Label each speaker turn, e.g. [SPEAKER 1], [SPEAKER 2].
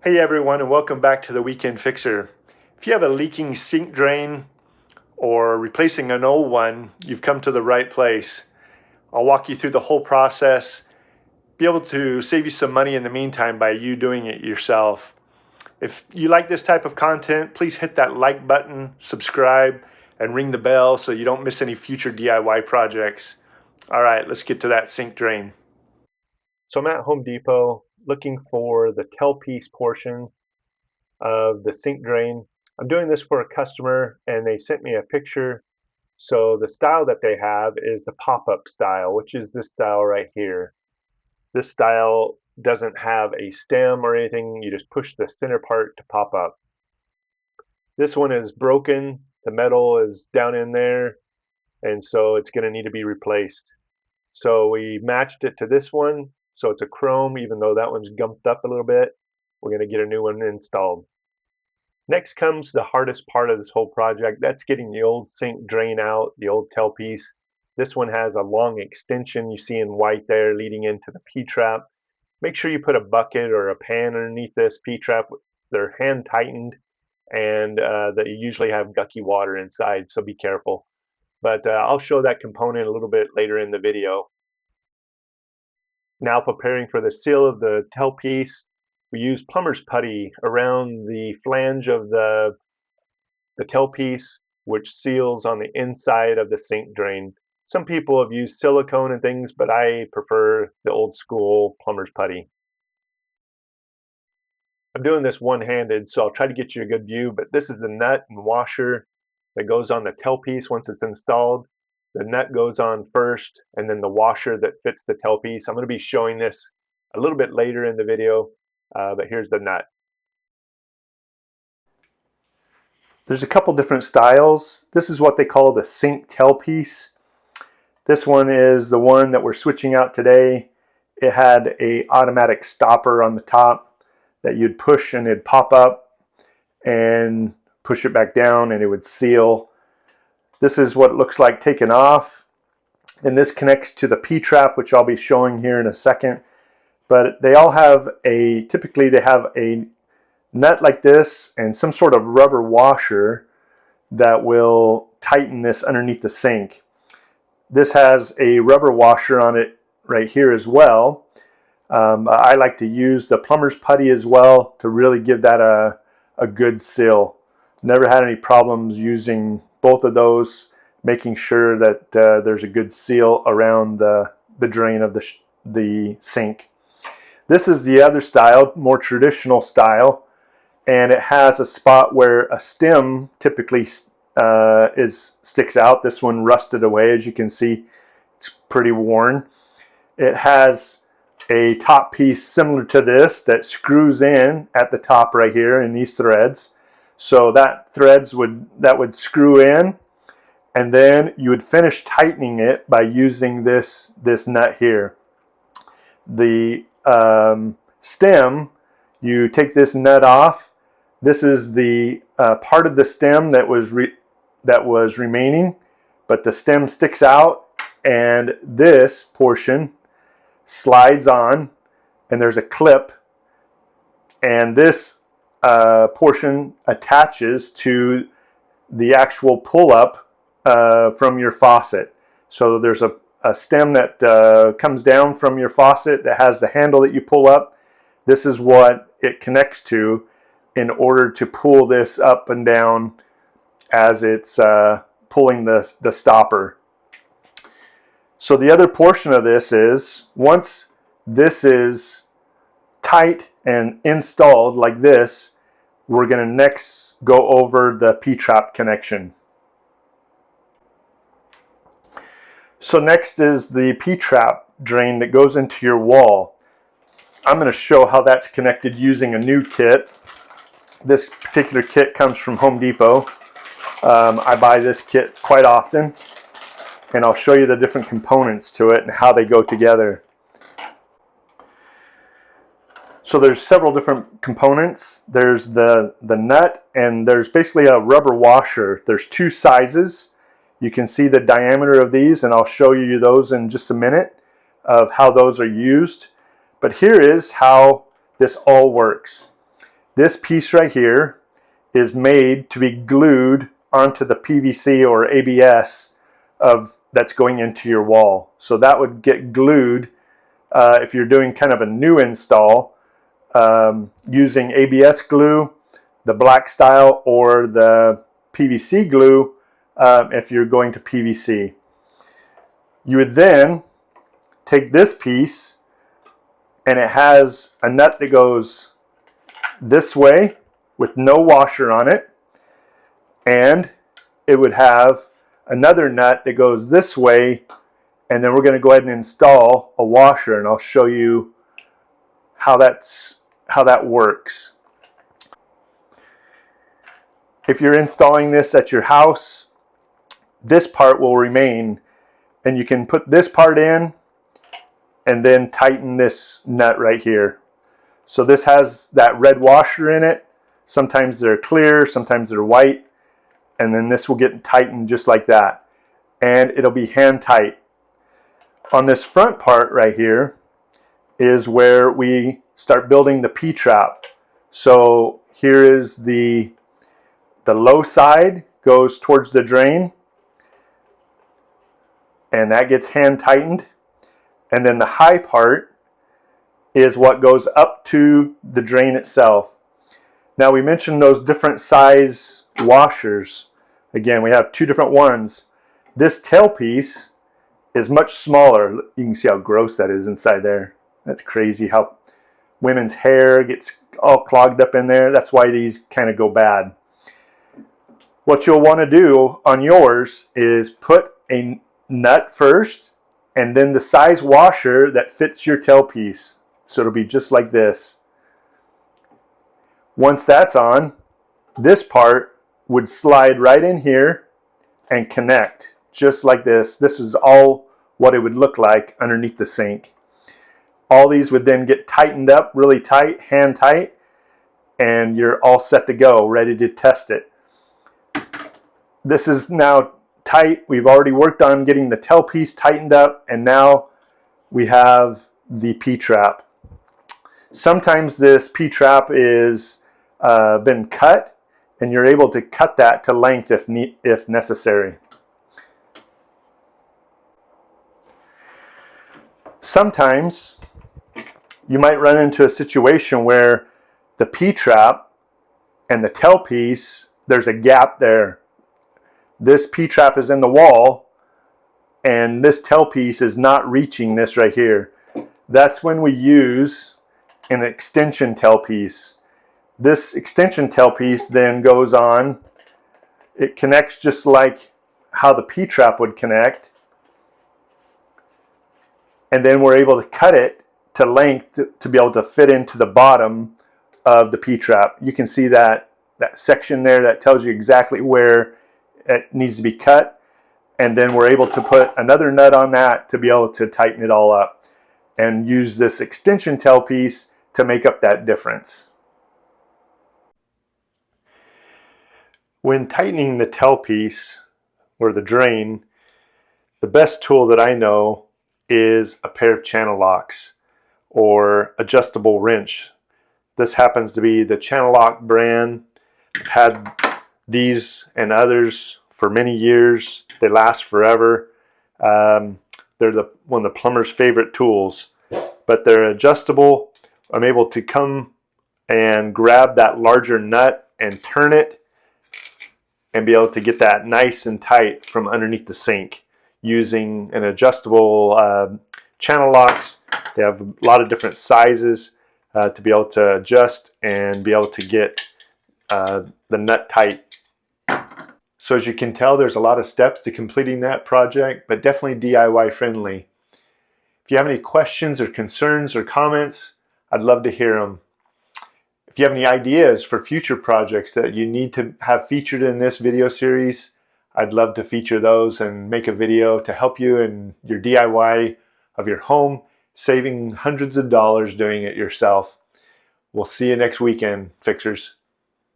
[SPEAKER 1] Hey everyone, and welcome back to the Weekend Fixer. If you have a leaking sink drain or replacing an old one, you've come to the right place. I'll walk you through the whole process, be able to save you some money in the meantime by you doing it yourself. If you like this type of content, please hit that like button, subscribe, and ring the bell so you don't miss any future DIY projects. All right, let's get to that sink drain. So I'm at Home Depot looking for the tailpiece portion of the sink drain. I'm doing this for a customer and they sent me a picture. So the style that they have is the pop-up style, which is this style right here. This style doesn't have a stem or anything. You just push the center part to pop up. This one is broken. The metal is down in there, and so it's going to need to be replaced. So we matched it to this one. So it's a chrome, even though that one's gumped up a little bit. We're going to get a new one installed. Next comes the hardest part of this whole project. That's getting the old sink drain out, the old tailpiece. This one has a long extension you see in white there leading into the P-trap. Make sure you put a bucket or a pan underneath this P-trap. They're hand tightened and they usually have gucky water inside, so be careful. But I'll show that component a little bit later in the video. Now preparing for the seal of the tailpiece, we use plumber's putty around the flange of the tailpiece, which seals on the inside of the sink drain. Some people have used silicone and things, but I prefer the old school plumber's putty. I'm doing this one-handed, so I'll try to get you a good view, but this is the nut and washer that goes on the tailpiece once it's installed. The nut goes on first, and then the washer that fits the tailpiece. I'm going to be showing this a little bit later in the video, but here's the nut. There's a couple different styles. This is what they call the sink tailpiece. This one is the one that we're switching out today. It had an automatic stopper on the top that you'd push and it'd pop up and push it back down and it would seal. This is what it looks like taken off, and this connects to the P-trap, which I'll be showing here in a second. But they all have typically they have a nut like this and some sort of rubber washer that will tighten this underneath the sink. This has a rubber washer on it right here as well. I like to use the plumber's putty as well to really give that a good seal. Never had any problems using both of those, making sure that there's a good seal around the drain of the sink. This is the other style, more traditional style, and it has a spot where a stem typically sticks out. This one rusted away, as you can see. It's pretty worn. It has a top piece similar to this that screws in at the top right here in these threads. So that would screw in, and then you would finish tightening it by using this nut here. The stem, you take this nut off. This is the part of the stem that was remaining, but the stem sticks out, and this portion slides on, and there's a clip, and this portion attaches to the actual pull-up from your faucet. So there's a stem that comes down from your faucet that has the handle that you pull up. This is what it connects to in order to pull this up and down as it's pulling the stopper. So the other portion of this is, once this is tight and installed like this, we're going to next go over the P-trap connection. So next is the P-trap drain that goes into your wall. I'm going to show how that's connected using a new kit. This particular kit comes from Home Depot. I buy this kit quite often, and I'll show you the different components to it and how they go together. So there's several different components. There's the nut, and there's basically a rubber washer. There's two sizes. You can see the diameter of these, and I'll show you those in just a minute of how those are used. But here is how this all works. This piece right here is made to be glued onto the PVC or ABS that's going into your wall. So that would get glued if you're doing kind of a new install using ABS glue, the black style, or the PVC glue if you're going to PVC. You would then take this piece, and it has a nut that goes this way with no washer on it, and it would have another nut that goes this way, and then we're going to go ahead and install a washer, and I'll show you how that works. If you're installing this at your house, this part will remain, and you can put this part in and then tighten this nut right here. So this has that red washer in it. Sometimes they're clear, sometimes they're white, and then this will get tightened just like that, and it'll be hand tight. On this front part right here is where we start building the P-trap. So here is the low side goes towards the drain, and that gets hand tightened, and then the high part is what goes up to the drain itself. Now, we mentioned those different size washers. Again, we have two different ones. This tailpiece is much smaller. You can see how gross that is inside there. That's crazy how women's hair gets all clogged up in there. That's why these kind of go bad. What you'll want to do on yours is put a nut first, and then the size washer that fits your tailpiece. So it'll be just like this. Once that's on, this part would slide right in here and connect just like this. This is all what it would look like underneath the sink. All these would then get tightened up really tight, hand tight, and you're all set to go, ready to test it. This is now tight. We've already worked on getting the tailpiece tightened up, and now we have the P-trap. Sometimes this P-trap is been cut, and you're able to cut that to length if necessary. Sometimes you might run into a situation where the P-trap and the tailpiece, there's a gap there. This P-trap is in the wall, and this tailpiece is not reaching this right here. That's when we use an extension tailpiece. This extension tailpiece then goes on. It connects just like how the P-trap would connect, and then we're able to cut it to length to be able to fit into the bottom of the P-trap. You can see that section there that tells you exactly where it needs to be cut, and then we're able to put another nut on that to be able to tighten it all up and use this extension tailpiece to make up that difference. When tightening the tailpiece or the drain, the best tool that I know is a pair of channel locks or adjustable wrench. This happens to be the Channel Lock brand. I've had these and others for many years. They last forever. They're one of the plumber's favorite tools, but they're adjustable. I'm able to come and grab that larger nut and turn it and be able to get that nice and tight from underneath the sink using an adjustable channel locks. They have a lot of different sizes to be able to adjust and be able to get the nut tight. So as you can tell, there's a lot of steps to completing that project, but definitely DIY friendly. If you have any questions or concerns or comments, I'd love to hear them. If you have any ideas for future projects that you need to have featured in this video series, I'd love to feature those and make a video to help you in your DIY of your home, saving hundreds of dollars doing it yourself. We'll see you next weekend, fixers.